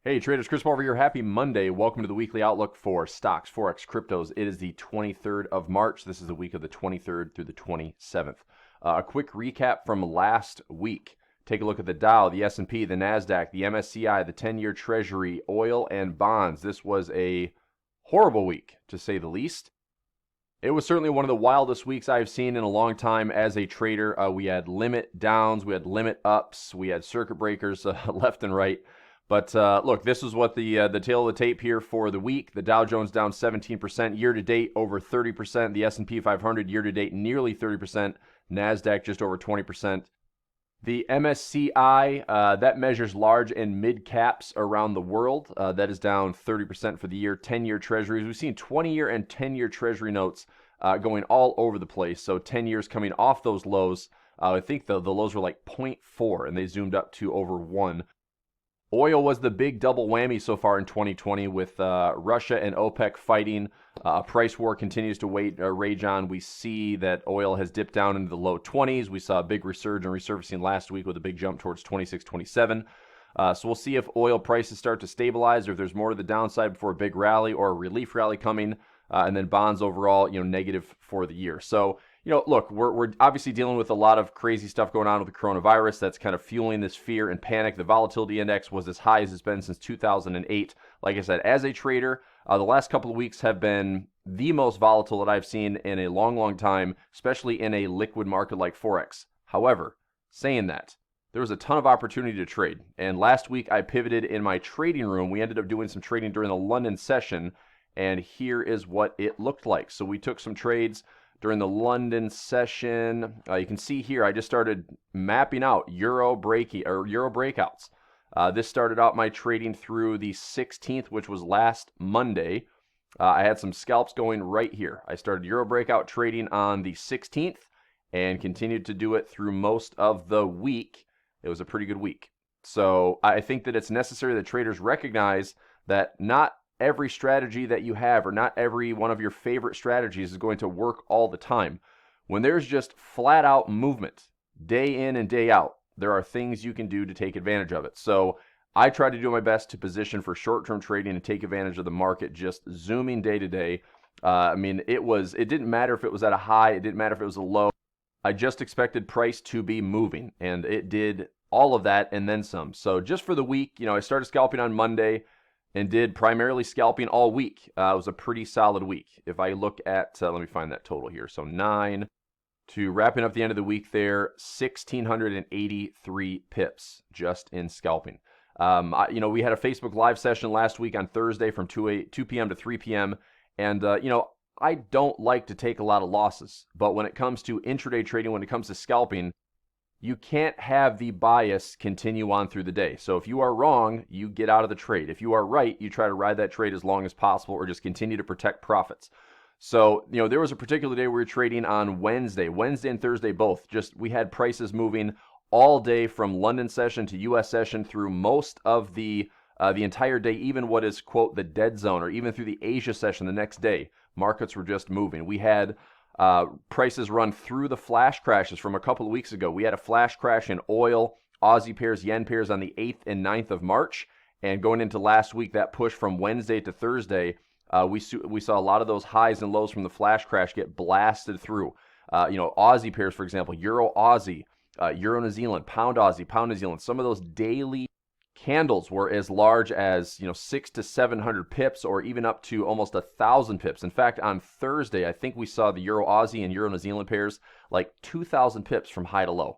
Hey traders, Chris Pulver here. Happy Monday. Welcome to the weekly outlook for stocks, Forex, cryptos. It is the 23rd of March. This is the week of the 23rd through the 27th. A quick recap from last week. Take a look at the Dow, the S&P, the NASDAQ, the MSCI, the 10-year Treasury, oil, and bonds. This was a horrible week, to say the least. It was certainly one of the wildest weeks I've seen in a long time as a trader. We had limit downs, we had limit ups, we had circuit breakers left and right. But look, this is what the tail of the tape here for the week. The Dow Jones down 17% year to date, over 30%. The S&P 500 year to date, nearly 30%. NASDAQ just over 20%. The MSCI, that measures large and mid caps around the world. That is down 30% for the year. 10-year treasuries. We've seen 20-year and 10-year treasury notes going all over the place. So 10 years coming off those lows. I think the lows were like 0.4 and they zoomed up to over 1. Oil was the big double whammy so far in 2020 with Russia and OPEC fighting. Price war continues to rage on. We see that oil has dipped down into the low 20s. We saw a big resurgence and resurfacing last week with a big jump towards 26, 27. So we'll see if oil prices start to stabilize or if there's more to the downside before a big rally or a relief rally coming. And then bonds overall, negative for the year. So, look, we're obviously dealing with a lot of crazy stuff going on with the coronavirus that's kind of fueling this fear and panic. The Volatility Index was as high as it's been since 2008. Like I said, as a trader, the last couple of weeks have been the most volatile that I've seen in a long, long time, especially in a liquid market like Forex. However, saying that, there was a ton of opportunity to trade. And last week I pivoted in my trading room. We ended up doing some trading during the London session. And here is what it looked like. So we took some trades during the London session. You can see here, I just started mapping out Euro breakouts. This started out my trading through the 16th, which was last Monday. I had some scalps going right here. I started Euro breakout trading on the 16th and continued to do it through most of the week. It was a pretty good week. So I think that it's necessary that traders recognize that not every strategy that you have or not every one of your favorite strategies is going to work all the time. When there's just flat out movement day in and day out, there are things you can do to take advantage of it. So I try to do my best to position for short-term trading and take advantage of the market, just zooming day to day. It didn't matter if it was at a high, it didn't matter if it was a low. I just expected price to be moving, and it did all of that and then some. So just for the week, I started scalping on Monday and did primarily scalping all week. It was a pretty solid week. If I look at, let me find that total here. So 9 to wrapping up the end of the week there, 1,683 pips just in scalping. We had a Facebook Live session last week on Thursday from 2 p.m. to 3 p.m. And, I don't like to take a lot of losses. But when it comes to intraday trading, when it comes to scalping, you can't have the bias continue on through the day. So if you are wrong, you get out of the trade. If you are right, you try to ride that trade as long as possible or just continue to protect profits. So, there was a particular day we were trading on Wednesday and Thursday both. We had prices moving all day from London session to US session through most of the entire day, even what is, quote, the dead zone, or even through the Asia session the next day. Markets were just moving. We had prices run through the flash crashes from a couple of weeks ago. We had a flash crash in oil, Aussie pairs, yen pairs on the 8th and 9th of March. And going into last week, that push from Wednesday to Thursday, we saw a lot of those highs and lows from the flash crash get blasted through. Aussie pairs, for example, Euro Aussie, Euro New Zealand, Pound Aussie, Pound New Zealand. Some of those daily candles were as large as 600 to 700 pips or even up to almost 1,000 pips. In fact, on Thursday, I think we saw the Euro Aussie and Euro New Zealand pairs like 2,000 pips from high to low.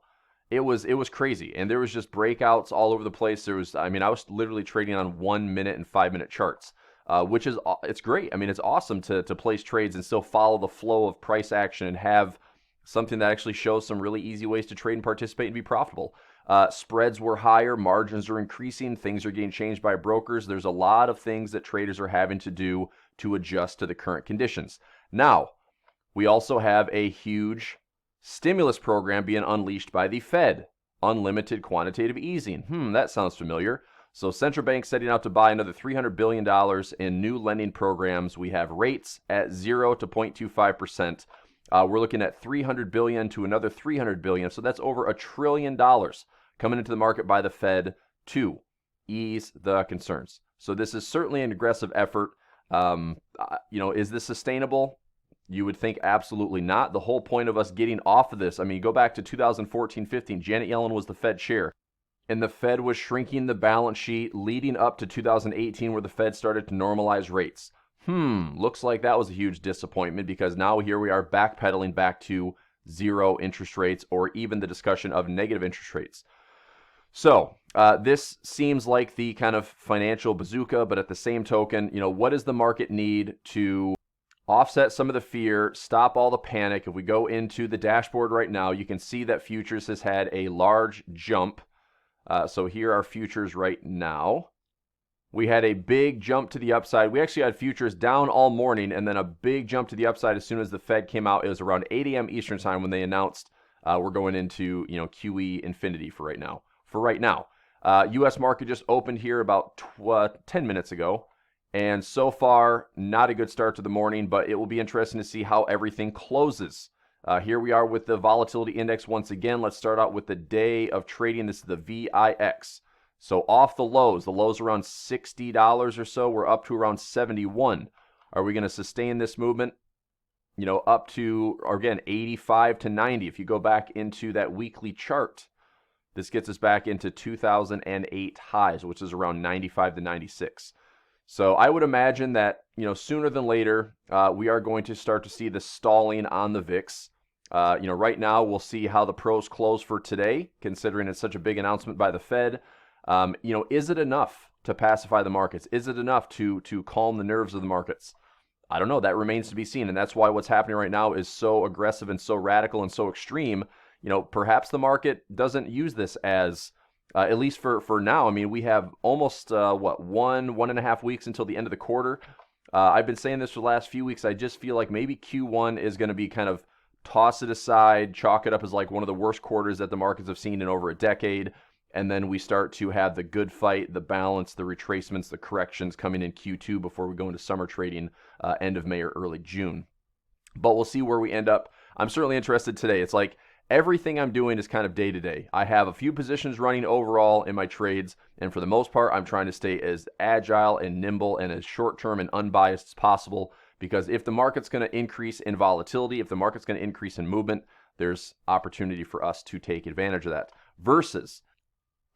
It was crazy, and there was just breakouts all over the place. I was literally trading on 1 minute and 5 minute charts, which is it's great. It's awesome to place trades and still follow the flow of price action and have something that actually shows some really easy ways to trade and participate and be profitable. Spreads were higher, margins are increasing, things are getting changed by brokers. There's a lot of things that traders are having to do to adjust to the current conditions. Now, we also have a huge stimulus program being unleashed by the Fed. Unlimited quantitative easing. That sounds familiar. So central banks setting out to buy another $300 billion in new lending programs. We have rates at 0 to 0.25%. We're looking at $300 billion to another $300 billion. So that's over $1 trillion coming into the market by the Fed to ease the concerns. So this is certainly an aggressive effort. Is this sustainable? You would think absolutely not. The whole point of us getting off of this, I mean, go back to 2014-15, Janet Yellen was the Fed chair, and the Fed was shrinking the balance sheet leading up to 2018 where the Fed started to normalize rates. Looks like that was a huge disappointment because now here we are backpedaling back to zero interest rates or even the discussion of negative interest rates. So this seems like the kind of financial bazooka, but at the same token, what does the market need to offset some of the fear, stop all the panic? If we go into the dashboard right now, you can see that futures has had a large jump. So here are futures right now. We had a big jump to the upside. We actually had futures down all morning and then a big jump to the upside as soon as the Fed came out. It was around 8 a.m. Eastern time when they announced we're going into QE infinity for right now. U.S. market just opened here about 10 minutes ago. And so far, not a good start to the morning, but it will be interesting to see how everything closes. Here we are with the Volatility Index once again. Let's start out with the day of trading. This is the VIX. So off the lows around $60 or so. We're up to around 71. Are we going to sustain this movement? Up to, again, 85 to 90. If you go back into that weekly chart, this gets us back into 2008 highs, which is around 95 to 96. So I would imagine that, sooner than later, we are going to start to see the stalling on the VIX. Right now we'll see how the pros close for today, considering it's such a big announcement by the Fed. Is it enough to pacify the markets? Is it enough to calm the nerves of the markets? I don't know. That remains to be seen. And that's why what's happening right now is so aggressive and so radical and so extreme. Perhaps the market doesn't use this as, at least for now. I mean, we have almost, 1.5 weeks until the end of the quarter. I've been saying this for the last few weeks. I just feel like maybe Q1 is going to be kind of toss it aside, chalk it up as like one of the worst quarters that the markets have seen in over a decade. And then we start to have the good fight, the balance, the retracements, the corrections coming in Q2 before we go into summer trading end of May or early June. But we'll see where we end up. I'm certainly interested today. It's like everything I'm doing is kind of day to day. I have a few positions running overall in my trades. And for the most part, I'm trying to stay as agile and nimble and as short-term and unbiased as possible. Because if the market's going to increase in volatility, if the market's going to increase in movement, there's opportunity for us to take advantage of that. Versus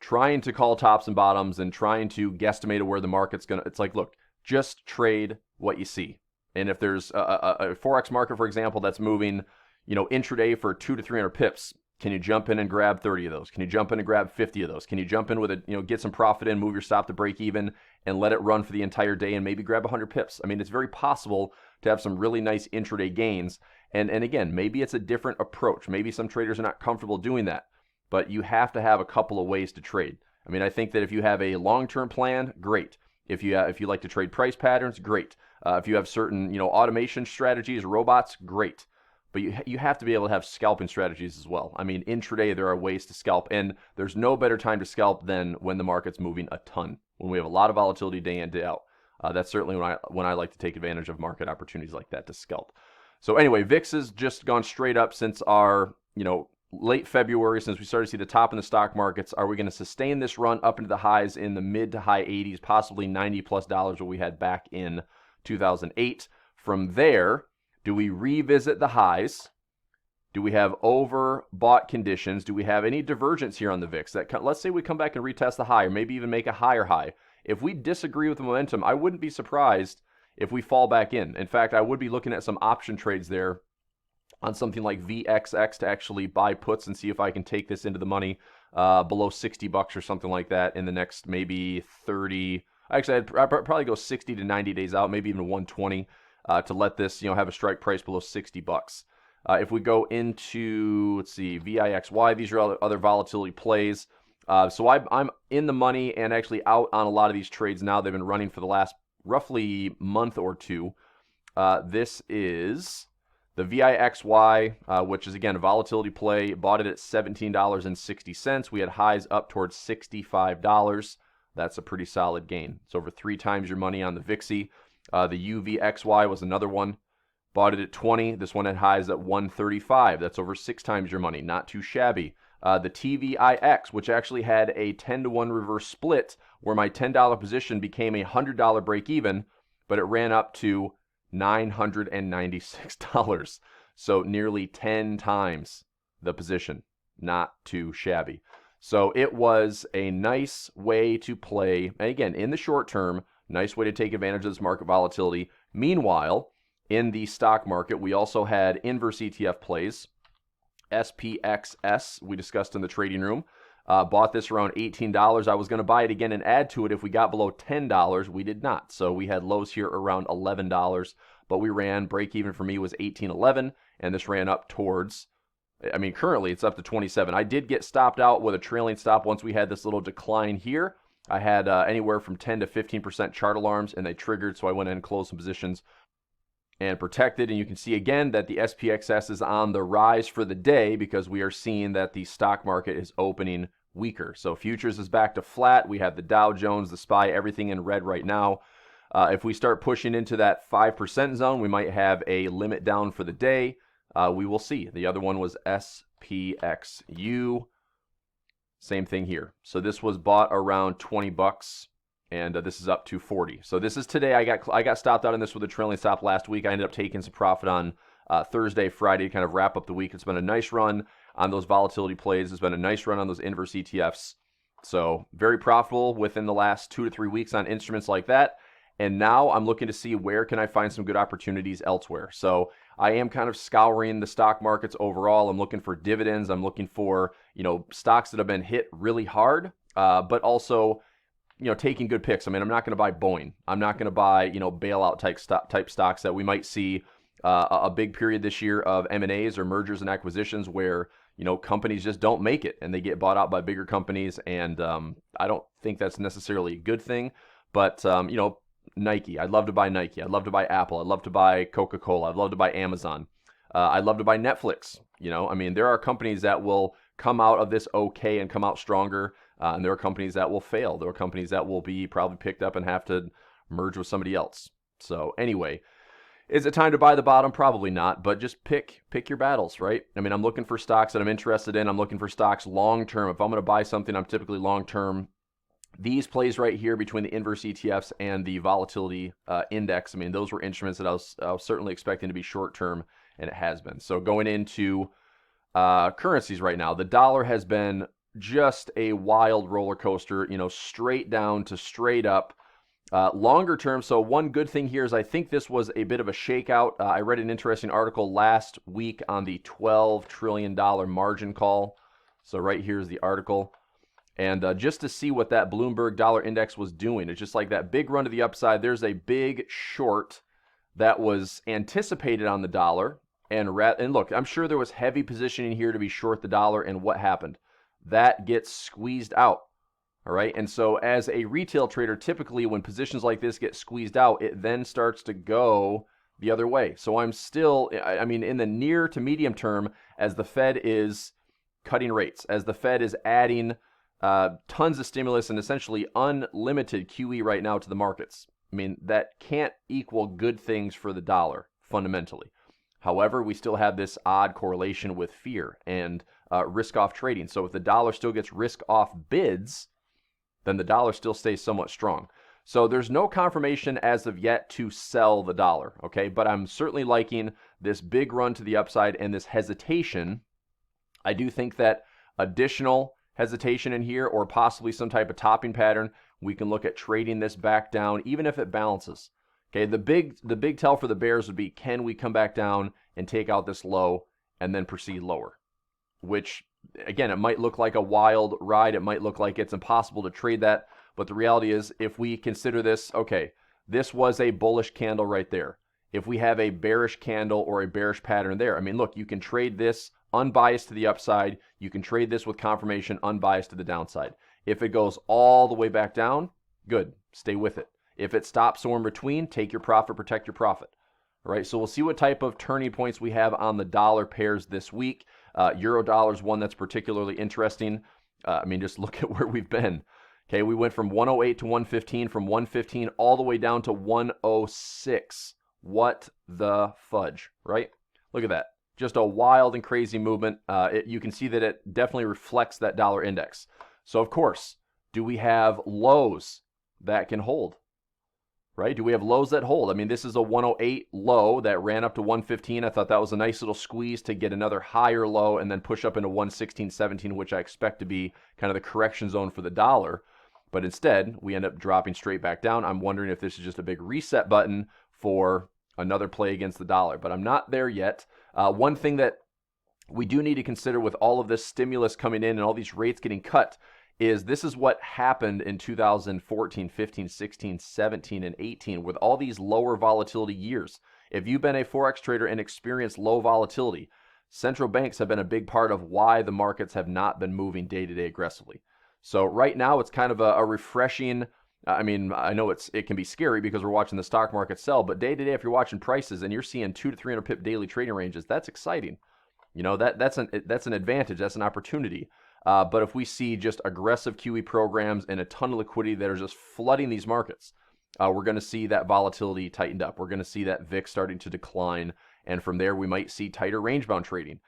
trying to call tops and bottoms and trying to guesstimate where the market's going to, it's like, look, just trade what you see. And if there's a FOREX market, for example, that's moving, intraday for 200 to 300 pips, can you jump in and grab 30 of those? Can you jump in and grab 50 of those? Can you jump in with get some profit in, move your stop to break even and let it run for the entire day and maybe grab 100 pips? I mean, it's very possible to have some really nice intraday gains. And again, maybe it's a different approach. Maybe some traders are not comfortable doing that. But you have to have a couple of ways to trade. I mean, I think that if you have a long-term plan, great. If you like to trade price patterns, great. If you have certain automation strategies, robots, great. But you have to be able to have scalping strategies as well. I mean, intraday there are ways to scalp, and there's no better time to scalp than when the market's moving a ton. When we have a lot of volatility day in, day out. That's certainly when I like to take advantage of market opportunities like that to scalp. So anyway, VIX has just gone straight up since our late February, since we started to see the top in the stock markets. Are we going to sustain this run up into the highs in the mid to high 80s, possibly $90+ what we had back in 2008? From there, do we revisit the highs? Do we have overbought conditions? Do we have any divergence here on the VIX? Let's say we come back and retest the high, or maybe even make a higher high. If we disagree with the momentum, I wouldn't be surprised if we fall back in. In fact, I would be looking at some option trades there on something like VXX to actually buy puts and see if I can take this into the money below $60 or something like that in the next maybe 30. Actually, I'd probably go 60 to 90 days out, maybe even 120 to let this have a strike price below $60. If we go into, let's see, VIXY, these are other volatility plays. So I'm in the money and actually out on a lot of these trades now. They've been running for the last roughly month or two. This is the VIXY, which is, again, a volatility play. Bought it at $17.60. We had highs up towards $65. That's a pretty solid gain. It's over 3 times your money on the VIXY. The UVXY was another one. Bought it at 20. This one had highs at 135. That's over 6 times your money. Not too shabby. The TVIX, which actually had a 10-to-1 reverse split where my $10 position became a $100 break even, but it ran up to $996. So nearly 10 times the position. Not too shabby. So it was a nice way to play, and again, in the short term, nice way to take advantage of this market volatility. Meanwhile, in the stock market, we also had inverse ETF plays. SPXS, we discussed in the trading room. Bought this around $18. I was going to buy it again and add to it if we got below $10. We did not. So we had lows here around $11, but we ran, break even for me was $18.11, and this ran up towards, I mean, currently it's up to 27. I did get stopped out with a trailing stop once we had this little decline here. I had anywhere from 10 to 15% chart alarms, and they triggered, so I went in and closed some positions and protected. And you can see again that the SPXS is on the rise for the day because we are seeing that the stock market is opening weaker. So futures is back to flat. We have the Dow Jones, the SPY, everything in red right now. If we start pushing into that 5% zone, we might have a limit down for the day. We will see. The other one was SPXU. Same thing here. So this was bought around $20, and this is up to 40. So this is today. I got stopped out on this with a trailing stop last week. I ended up taking some profit on Thursday, Friday to kind of wrap up the week. It's been a nice run on those volatility plays. It's been a nice run on those inverse ETFs. So very profitable within the last 2 to 3 weeks on instruments like that. And now I'm looking to see where can I find some good opportunities elsewhere. So I am kind of scouring the stock markets overall. I'm looking for dividends. I'm looking for, stocks that have been hit really hard, but also, taking good picks. I mean, I'm not going to buy Boeing. I'm not going to buy, bailout type stocks that we might see a big period this year of M&As or mergers and acquisitions where, companies just don't make it and they get bought out by bigger companies. And I don't think that's necessarily a good thing. But, Nike. I'd love to buy Nike. I'd love to buy Apple. I'd love to buy Coca-Cola. I'd love to buy Amazon. I'd love to buy Netflix. There are companies that will come out of this okay and come out stronger. And there are companies that will fail. There are companies that will be probably picked up and have to merge with somebody else. So anyway, is it time to buy the bottom? Probably not, but just pick your battles, right? I'm looking for stocks that I'm interested in. I'm looking for stocks long-term. If I'm going to buy something, I'm typically long-term. These plays right here between the inverse ETFs and the volatility index, those were instruments that I was certainly expecting to be short-term, and it has been. So going into currencies right now, the dollar has been just a wild roller coaster, straight down to straight up. Longer term, so one good thing here is I think this was a bit of a shakeout. I read an interesting article last week on the $12 trillion margin call. So right here's the article. And just to see what that Bloomberg dollar index was doing, it's just like that big run to the upside. There's a big short that was anticipated on the dollar. And look, I'm sure there was heavy positioning here to be short the dollar. And what happened? That gets squeezed out. All right. And so as a retail trader, typically when positions like this get squeezed out, it then starts to go the other way. So I'm still, in the near to medium term, as the Fed is cutting rates, as the Fed is adding tons of stimulus and essentially unlimited QE right now to the markets. That can't equal good things for the dollar, fundamentally. However, we still have this odd correlation with fear and risk-off trading. So if the dollar still gets risk-off bids, then the dollar still stays somewhat strong. So there's no confirmation as of yet to sell the dollar, okay? But I'm certainly liking this big run to the upside and this hesitation. I do think that additional hesitation in here or possibly some type of topping pattern, we can look at trading this back down even if it balances. Okay, the big tell for the bears would be, can we come back down and take out this low and then proceed lower? Which, again, it might look like a wild ride. It might look like it's impossible to trade that. But the reality is, if we consider this, okay, this was a bullish candle right there. If we have a bearish candle or a bearish pattern there, look, you can trade this unbiased to the upside. You can trade this with confirmation unbiased to the downside. If it goes all the way back down, good, stay with it. If it stops somewhere in between, take your profit, protect your profit. All right, so we'll see what type of turning points we have on the dollar pairs this week. Euro dollar is one that's particularly interesting. Just look at where we've been. Okay, we went from 108 to 115, from 115 all the way down to 106. What the fudge, right? Look at that. just a wild and crazy movement. You can see that it definitely reflects that dollar index. So of course, do we have lows that can hold? Right? Do we have lows that hold? I mean, this is a 108 low that ran up to 115. I thought that was a nice little squeeze to get another higher low and then push up into 116.17, which I expect to be kind of the correction zone for the dollar. But instead, we end up dropping straight back down. I'm wondering if this is just a big reset button for another play against the dollar, but I'm not there yet. One thing that we do need to consider with all of this stimulus coming in and all these rates getting cut is this is what happened in 2014, 15, 16, 17, and 18 with all these lower volatility years. If you've been a Forex trader and experienced low volatility, central banks have been a big part of why the markets have not been moving day to day aggressively. So right now it's kind of a refreshing, I mean, I know it can be scary because we're watching the stock market sell, but day to day if you're watching prices and you're seeing 200 to 300 pip daily trading ranges, that's exciting. You know, that's an advantage, that's an opportunity. But if we see just aggressive QE programs and a ton of liquidity that are just flooding these markets, we're going to see that volatility tightened up. We're going to see that VIX starting to decline. And from there, we might see tighter range-bound trading.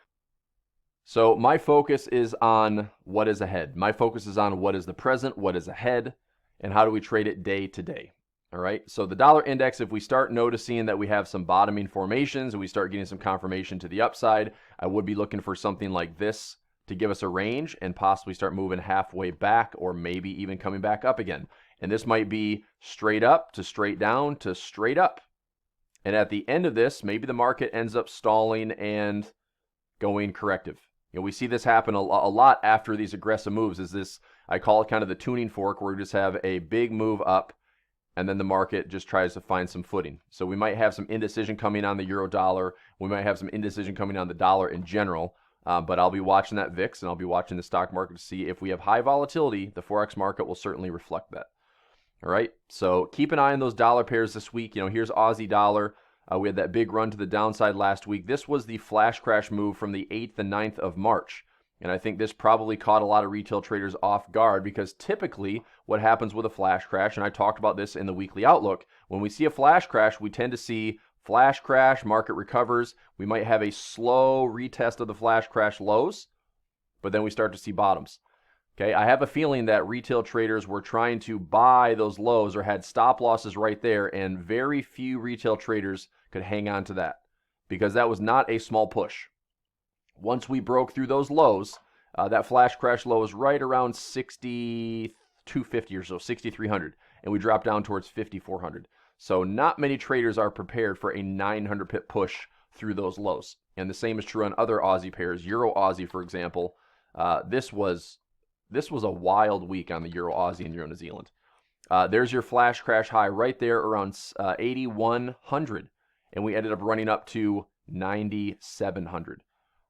So my focus is on what is ahead. My focus is on what is the present, what is ahead, and how do we trade it day to day. All right. So the dollar index, if we start noticing that we have some bottoming formations and we start getting some confirmation to the upside, I would be looking for something like this to give us a range and possibly start moving halfway back or maybe even coming back up again. And this might be straight up to straight down to straight up. And at the end of this, maybe the market ends up stalling and going corrective. You know, we see this happen a lot after these aggressive moves. Is this, I call it kind of the tuning fork, where we just have a big move up and then the market just tries to find some footing. So we might have some indecision coming on the euro dollar. We might have some indecision coming on the dollar in general. But I'll be watching that VIX and I'll be watching the stock market to see if we have high volatility. The Forex market will certainly reflect that. All right. So keep an eye on those dollar pairs this week. You know, here's Aussie Dollar. We had that big run to the downside last week. This was the flash crash move from the 8th and 9th of March. And I think this probably caught a lot of retail traders off guard because typically what happens with a flash crash, and I talked about this in the weekly outlook, when we see a flash crash, we tend to see flash crash, market recovers. We might have a slow retest of the flash crash lows, but then we start to see bottoms. Okay, I have a feeling that retail traders were trying to buy those lows or had stop losses right there, and very few retail traders could hang on to that because that was not a small push. Once we broke through those lows, that flash crash low was right around 6,250 or so, 6,300, and we dropped down towards 5,400. So not many traders are prepared for a 900 pip push through those lows. And the same is true on other Aussie pairs. Euro Aussie, for example, this was a wild week on the Euro Aussie and Euro New Zealand. There's your flash crash high right there around 8,100, and we ended up running up to 9,700.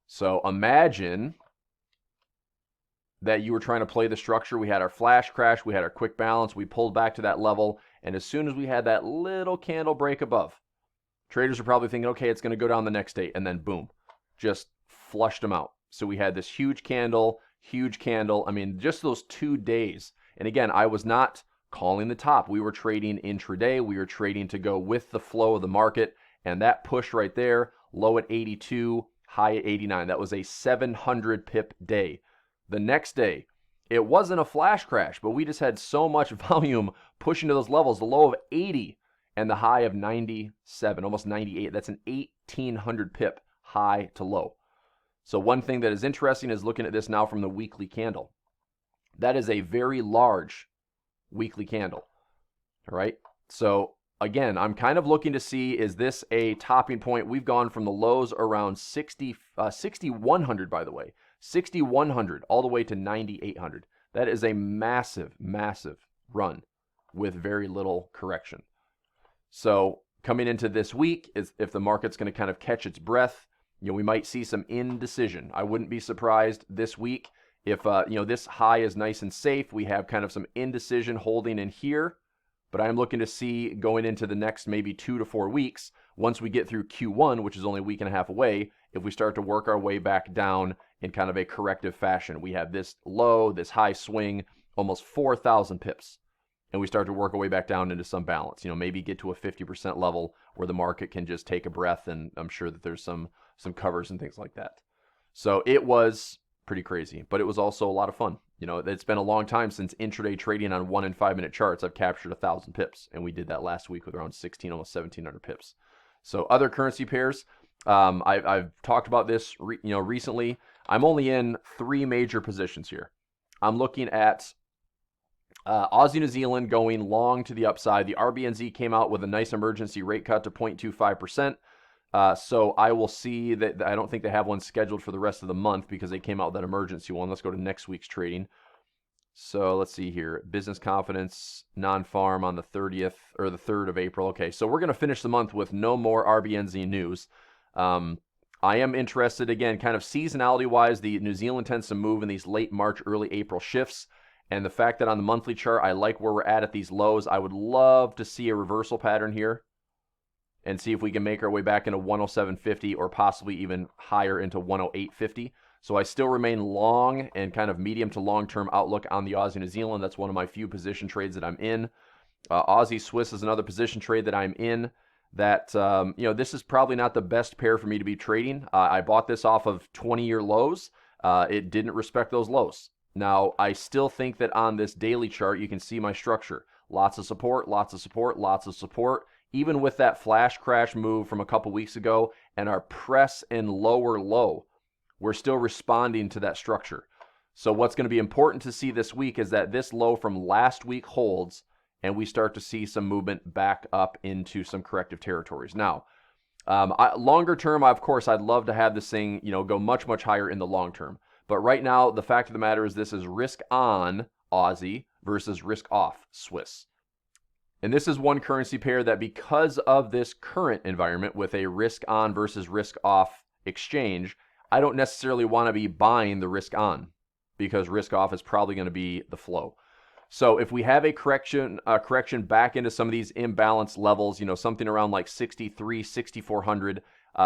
So imagine that you were trying to play the structure. We had our flash crash, we had our quick balance, we pulled back to that level, and as soon as we had that little candle break above, traders are probably thinking, okay, it's going to go down the next day, and then boom, just flushed them out. So we had this huge candle. I mean, just those 2 days. And again, I was not calling the top. We were trading intraday. We were trading to go with the flow of the market. And that push right there, low at 82, high at 89. That was a 700 pip day. The next day, it wasn't a flash crash, but we just had so much volume pushing to those levels, the low of 80 and the high of 97, almost 98. That's an 1,800 pip high to low. So one thing that is interesting is looking at this now from the weekly candle. That is a very large weekly candle. All right. So again, I'm kind of looking to see, is this a topping point? We've gone from the lows around 6,100, by the way, 6,100 all the way to 9,800. That is a massive, massive run with very little correction. So coming into this week, is if the market's going to kind of catch its breath, you know, we might see some indecision. I wouldn't be surprised this week if, this high is nice and safe. We have kind of some indecision holding in here, but I'm looking to see going into the next maybe 2 to 4 weeks, once we get through Q1, which is only a week and a half away, if we start to work our way back down in kind of a corrective fashion. We have this low, this high swing, almost 4,000 pips. And we start to work our way back down into some balance, maybe get to a 50% level where the market can just take a breath. And I'm sure that there's some some covers and things like that. So it was pretty crazy, but it was also a lot of fun. You know, it's been a long time since intraday trading on 1 and 5 minute charts. I've captured 1,000 pips, and we did that last week with around 16, almost 1,700 pips. So other currency pairs, I've talked about this, recently. I'm only in 3 major positions here. I'm looking at Aussie New Zealand going long to the upside. The RBNZ came out with a nice emergency rate cut to 0.25%. So I will see that. I don't think they have one scheduled for the rest of the month because they came out with that emergency one. Let's go to next week's trading. So let's see here. Business confidence, non-farm on the 30th or the 3rd of April. Okay, so we're going to finish the month with no more RBNZ news. I am interested, again, kind of seasonality-wise, the New Zealand tends to move in these late March, early April shifts. And the fact that on the monthly chart, I like where we're at these lows. I would love to see a reversal pattern here and see if we can make our way back into 107.50 or possibly even higher into 108.50. So I still remain long and kind of medium to long-term outlook on the Aussie New Zealand. That's one of my few position trades that I'm in. Aussie Swiss is another position trade that I'm in that, this is probably not the best pair for me to be trading. I bought this off of 20-year lows. It didn't respect those lows. Now, I still think that on this daily chart, you can see my structure. Lots of support, lots of support, lots of support. Even with that flash crash move from a couple weeks ago and our press and lower low, we're still responding to that structure. So what's going to be important to see this week is that this low from last week holds and we start to see some movement back up into some corrective territories. Now, longer term, of course, I'd love to have this thing, go much, much higher in the long term. But right now, the fact of the matter is this is risk on Aussie versus risk off Swiss. And this is one currency pair that, because of this current environment with a risk on versus risk off exchange, I don't necessarily want to be buying the risk on because risk off is probably going to be the flow. So if we have a correction back into some of these imbalance levels, something around like 63, 6,400,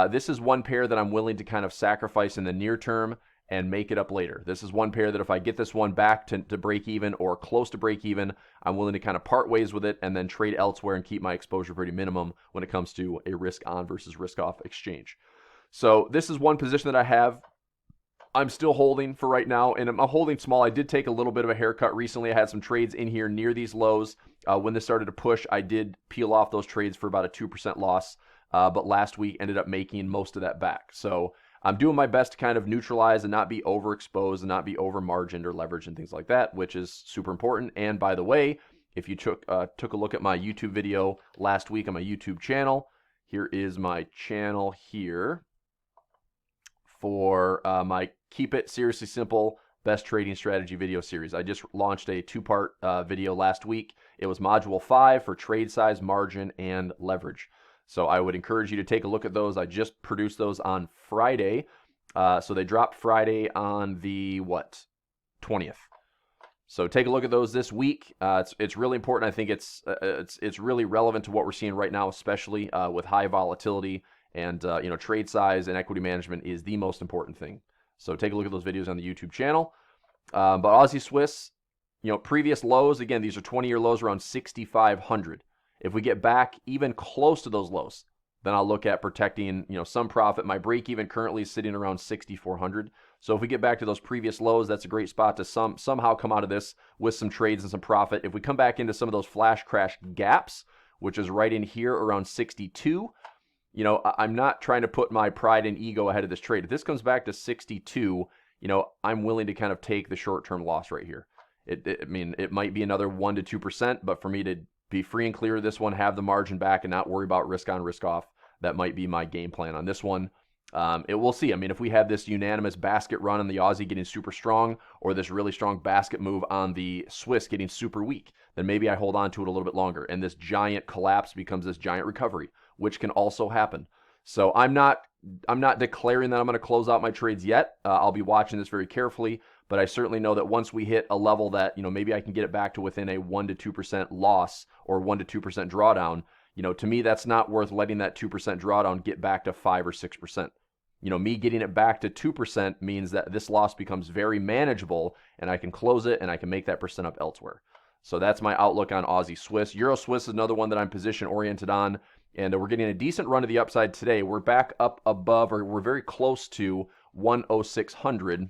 this is one pair that I'm willing to kind of sacrifice in the near term and make it up later. This is one pair that if I get this one back to break even or close to break even, I'm willing to kind of part ways with it and then trade elsewhere and keep my exposure pretty minimum when it comes to a risk on versus risk off exchange. So this is one position that I have. I'm still holding for right now, and I'm holding small. I did take a little bit of a haircut recently. I had some trades in here near these lows. When this started to push, I did peel off those trades for about a 2% loss, but last week ended up making most of that back. So I'm doing my best to kind of neutralize and not be overexposed and not be over margined or leveraged and things like that, which is super important. And by the way, if you took a look at my YouTube video last week on my YouTube channel, here is my channel here for my Keep It Seriously Simple Best Trading Strategy video series. I just launched a 2-part video last week. It was module 5 for trade size, margin, and leverage. So I would encourage you to take a look at those. I just produced those on Friday. So they dropped Friday on the 20th. So take a look at those this week. It's really important. I think it's really relevant to what we're seeing right now, especially with high volatility and trade size and equity management is the most important thing. So take a look at those videos on the YouTube channel. But Aussie Swiss, previous lows, again, these are 20-year lows around 6,500. If we get back even close to those lows, then I'll look at protecting, some profit. My break even currently is sitting around 6,400. So if we get back to those previous lows, that's a great spot to somehow come out of this with some trades and some profit. If we come back into some of those flash crash gaps, which is right in here around 62, I'm not trying to put my pride and ego ahead of this trade. If this comes back to 62, I'm willing to kind of take the short-term loss right here. It might be another 1 to 2%, but for me to be free and clear of this one, have the margin back, and not worry about risk on, risk off, that might be my game plan on this one. We'll see. If we have this unanimous basket run on the Aussie getting super strong, or this really strong basket move on the Swiss getting super weak, then maybe I hold on to it a little bit longer, and this giant collapse becomes this giant recovery, which can also happen. So I'm not declaring that I'm going to close out my trades yet. I'll be watching this very carefully, but I certainly know that once we hit a level that, maybe I can get it back to within a 1 to 2% loss or 1 to 2% drawdown, to me, that's not worth letting that 2% drawdown get back to 5 or 6%. Me getting it back to 2% means that this loss becomes very manageable and I can close it and I can make that percent up elsewhere. So that's my outlook on Aussie Swiss. Euro Swiss is another one that I'm position oriented on, and we're getting a decent run to the upside today. We're back up above, or we're very close to 10600.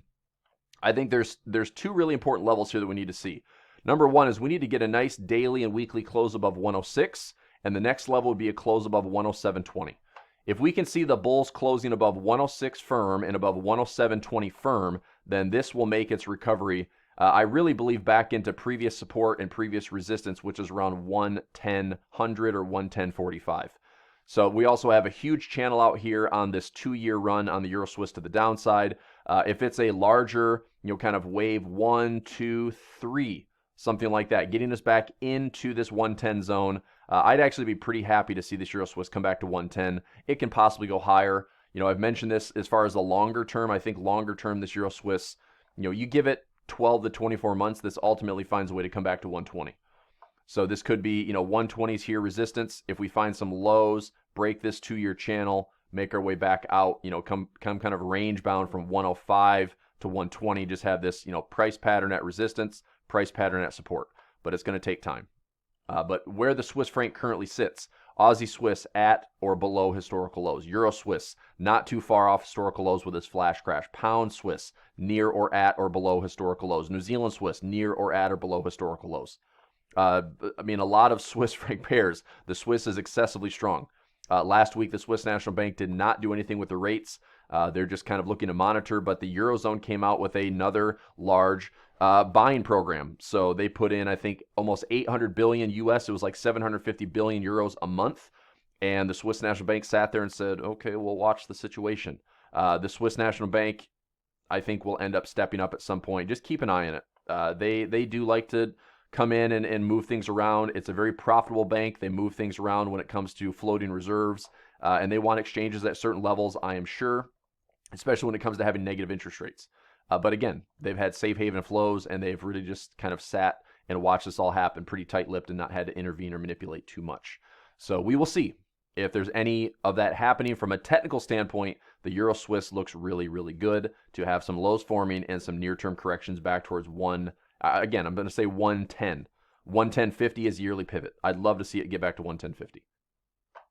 I think there's two really important levels here that we need to see. Number one is we need to get a nice daily and weekly close above 106, and the next level would be a close above 107.20. If we can see the bulls closing above 106 firm and above 107.20 firm, then this will make its recovery, I really believe, back into previous support and previous resistance, which is around 110.100 or 110.45. So we also have a huge channel out here on this 2-year run on the Euro Swiss to the downside. If it's a larger, kind of wave 1, 2, 3, something like that, getting us back into this 110 zone, I'd actually be pretty happy to see this Euro Swiss come back to 110. It can possibly go higher. I've mentioned this as far as the longer term. I think longer term, this Euro Swiss, you give it 12 to 24 months, this ultimately finds a way to come back to 120. So this could be, 120s here resistance. If we find some lows, break this 2-year channel, make our way back out, come kind of range bound from 105 to 120, just have this, price pattern at resistance, price pattern at support. But it's going to take time. But where the Swiss franc currently sits, Aussie Swiss at or below historical lows. Euro Swiss not too far off historical lows with its flash crash. Pound Swiss near or at or below historical lows. New Zealand Swiss near or at or below historical lows. A lot of Swiss franc pairs. The Swiss is excessively strong. Last week, the Swiss National Bank did not do anything with the rates. They're just kind of looking to monitor, but the Eurozone came out with another large buying program. So they put in, I think, almost 800 billion US. It was like 750 billion euros a month. And the Swiss National Bank sat there and said, okay, we'll watch the situation. The Swiss National Bank, I think, will end up stepping up at some point. Just keep an eye on it. They do like to come in and move things around. It's a very profitable bank. They move things around when it comes to floating reserves. And they want exchanges at certain levels, I am sure, especially when it comes to having negative interest rates. But again, they've had safe haven flows, and they've really just kind of sat and watched this all happen pretty tight-lipped and not had to intervene or manipulate too much. So we will see if there's any of that happening. From a technical standpoint, the Euro Swiss looks really, really good to have some lows forming and some near-term corrections back towards again, I'm going to say 110. 110.50 is yearly pivot. I'd love to see it get back to 110.50.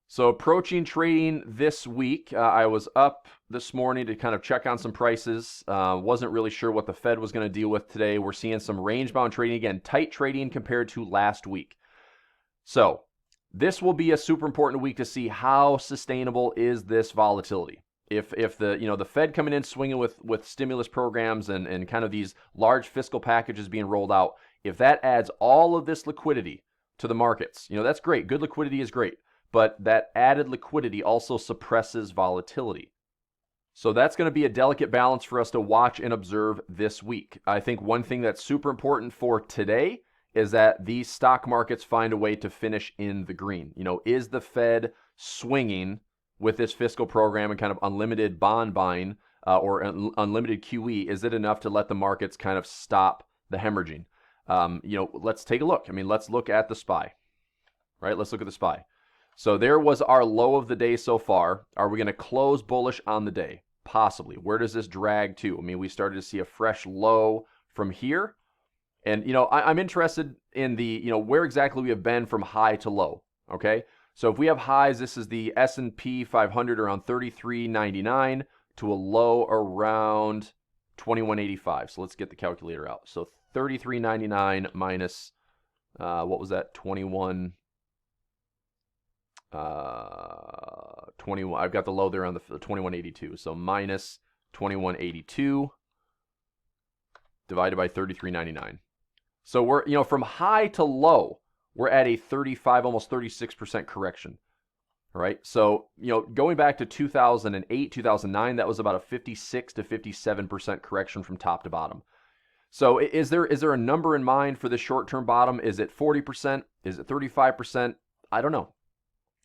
So approaching trading this week, I was up this morning to kind of check on some prices. Wasn't really sure what the Fed was going to deal with today. We're seeing some range-bound trading, again, tight trading compared to last week. So this will be a super important week to see how sustainable is this volatility. If the Fed coming in swinging with stimulus programs and kind of these large fiscal packages being rolled out, if that adds all of this liquidity to the markets, that's great. Good liquidity is great. But that added liquidity also suppresses volatility. So that's going to be a delicate balance for us to watch and observe this week. I think one thing that's super important for today is that these stock markets find a way to finish in the green. Is the Fed swinging with this fiscal program and kind of unlimited bond buying or unlimited QE? Is it enough to let the markets kind of stop the hemorrhaging? Let's take a look. Let's look at the SPY, right? Let's look at the SPY. So there was our low of the day so far. Are we going to close bullish on the day? Possibly. Where does this drag to? We started to see a fresh low from here. And, I'm interested in the, where exactly we have been from high to low, okay? So if we have highs, this is the S&P 500 around 33.99 to a low around 21.85. So let's get the calculator out. So 33.99 minus, what was that, 21... 21. I've got the low there on the 21.82. So minus 21.82 divided by 33.99. So we're, from high to low, we're at a 35, almost 36% correction. All right. So, going back to 2008, 2009, that was about a 56 to 57% correction from top to bottom. So is there a number in mind for the short-term bottom? Is it 40%? Is it 35%? I don't know.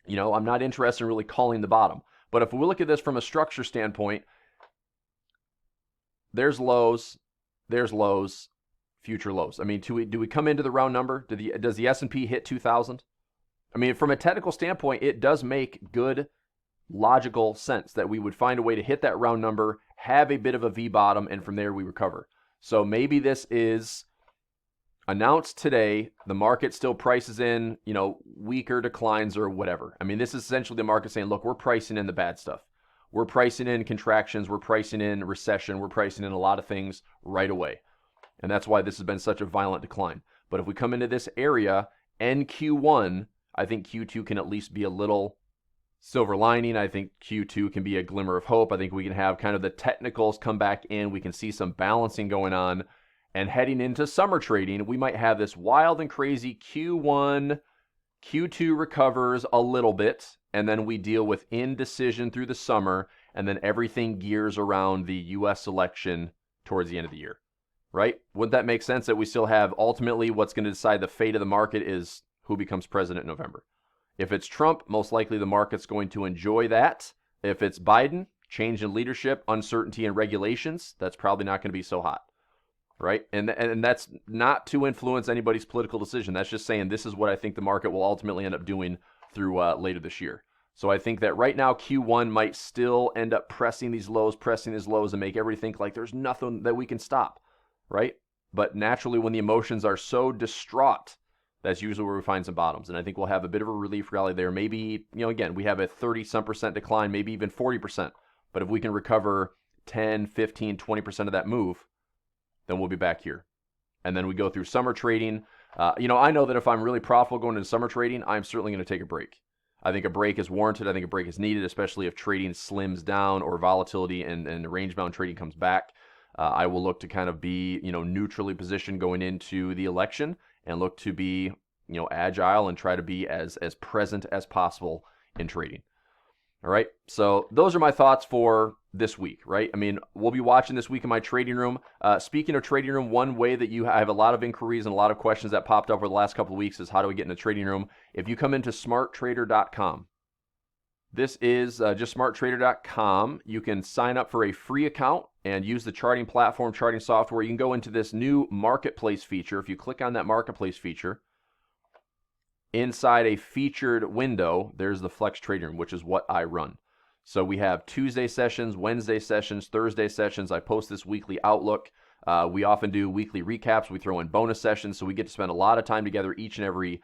I'm not interested in really calling the bottom. But if we look at this from a structure standpoint, there's lows, future lows. Do we come into the round number? Does the S&P hit 2,000? From a technical standpoint, it does make good logical sense that we would find a way to hit that round number, have a bit of a V bottom, and from there we recover. So maybe this is announced today, the market still prices in, weaker declines or whatever. I mean, this is essentially the market saying, look, we're pricing in the bad stuff. We're pricing in contractions. We're pricing in recession. We're pricing in a lot of things right away. And that's why this has been such a violent decline. But if we come into this area, end Q1, I think Q2 can at least be a little silver lining. I think Q2 can be a glimmer of hope. I think we can have kind of the technicals come back in. We can see some balancing going on. And heading into summer trading, we might have this wild and crazy Q1, Q2 recovers a little bit, and then we deal with indecision through the summer, and then everything gears around the U.S. election towards the end of the year, right? Wouldn't that make sense that we still have ultimately what's going to decide the fate of the market is who becomes president in November? If it's Trump, most likely the market's going to enjoy that. If it's Biden, change in leadership, uncertainty in regulations, that's probably not going to be so hot. Right? And that's not to influence anybody's political decision. That's just saying this is what I think the market will ultimately end up doing through later this year. So I think that right now Q1 might still end up pressing these lows, and make everybody think like there's nothing that we can stop, right? But naturally when the emotions are so distraught, that's usually where we find some bottoms. And I think we'll have a bit of a relief rally there. Maybe, again, we have a 30-some% decline, maybe even 40%. But if we can recover 10, 15, 20% of that move, then we'll be back here. And then we go through summer trading. I know that if I'm really profitable going into summer trading, I'm certainly going to take a break. I think a break is warranted. I think a break is needed, especially if trading slims down or volatility and range-bound trading comes back. I will look to kind of be, neutrally positioned going into the election and look to be, agile and try to be as present as possible in trading. All right, so those are my thoughts for this week, right? I mean, we'll be watching this week in my trading room. Speaking of trading room, one way that I have a lot of inquiries and a lot of questions that popped up over the last couple of weeks is how do we get in the trading room? If you come into smarttrader.com, this is just smarttrader.com. You can sign up for a free account and use the charting platform, charting software. You can go into this new marketplace feature. If you click on that marketplace feature, inside a featured window, there's the Flex Trading Room, which is what I run. So we have Tuesday sessions, Wednesday sessions, Thursday sessions. I post this weekly outlook. We often do weekly recaps. We throw in bonus sessions, so we get to spend a lot of time together each and every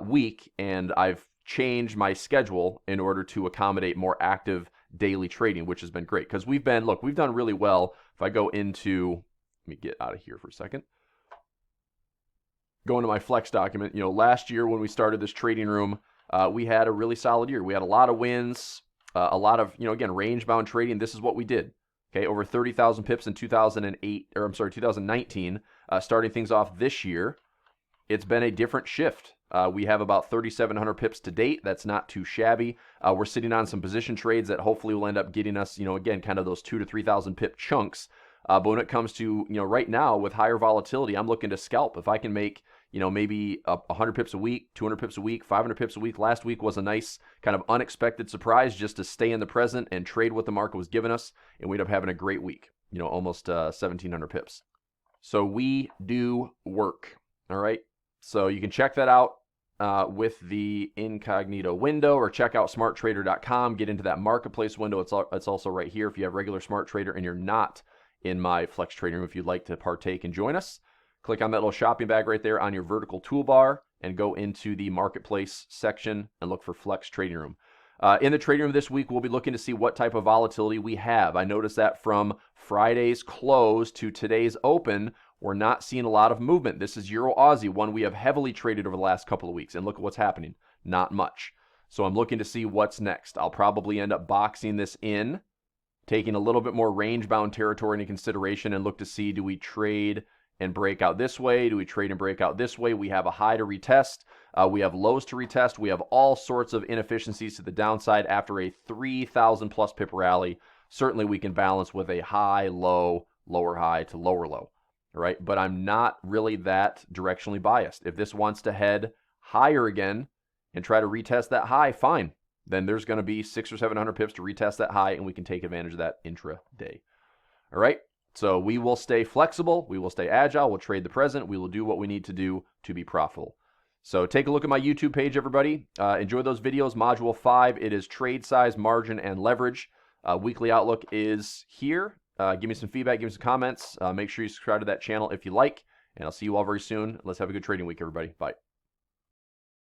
week. And I've changed my schedule in order to accommodate more active daily trading, which has been great. Because we've done really well. If I go into, let me get out of here for a second. Go into my Flex document, last year when we started this trading room, we had a really solid year. We had a lot of wins, a lot of, again, range-bound trading. This is what we did. Okay, over 30,000 pips in 2019. Starting things off this year, it's been a different shift. We have about 3,700 pips to date. That's not too shabby. We're sitting on some position trades that hopefully will end up getting us, again, kind of those 2,000 to 3,000 pip chunks. But when it comes to, right now with higher volatility, I'm looking to scalp. If I can make, maybe 100 pips a week, 200 pips a week, 500 pips a week. Last week was a nice kind of unexpected surprise just to stay in the present and trade what the market was giving us. And we ended up having a great week, almost 1,700 pips. So we do work. All right. So you can check that out with the incognito window, or check out smarttrader.com. Get into that marketplace window. It's also right here if you have regular Smart Trader and you're not in my Flex Trading Room. If you'd like to partake and join us, click on that little shopping bag right there on your vertical toolbar and go into the marketplace section and look for Flex Trading Room. In the trading room this week, we'll be looking to see what type of volatility we have. I noticed that from Friday's close to today's open, we're not seeing a lot of movement. This is Euro Aussie, one we have heavily traded over the last couple of weeks. And look at what's happening. Not much. So I'm looking to see what's next. I'll probably end up boxing this in, taking a little bit more range-bound territory into consideration and look to see, do we trade and break out this way? Do we trade and break out this way? We have a high to retest. We have lows to retest. We have all sorts of inefficiencies to the downside after a 3,000 plus pip rally. Certainly we can balance with a high, low, lower high to lower low. All right, but I'm not really that directionally biased. If this wants to head higher again and try to retest that high, fine. Then there's going to be 600 or 700 pips to retest that high, and we can take advantage of that intraday. All right, so we will stay flexible. We will stay agile. We'll trade the present. We will do what we need to do to be profitable. So take a look at my YouTube page, everybody. Enjoy those videos. Module 5, it is trade size, margin, and leverage. Weekly Outlook is here. Give me some feedback. Give me some comments. Make sure you subscribe to that channel if you like. And I'll see you all very soon. Let's have a good trading week, everybody. Bye.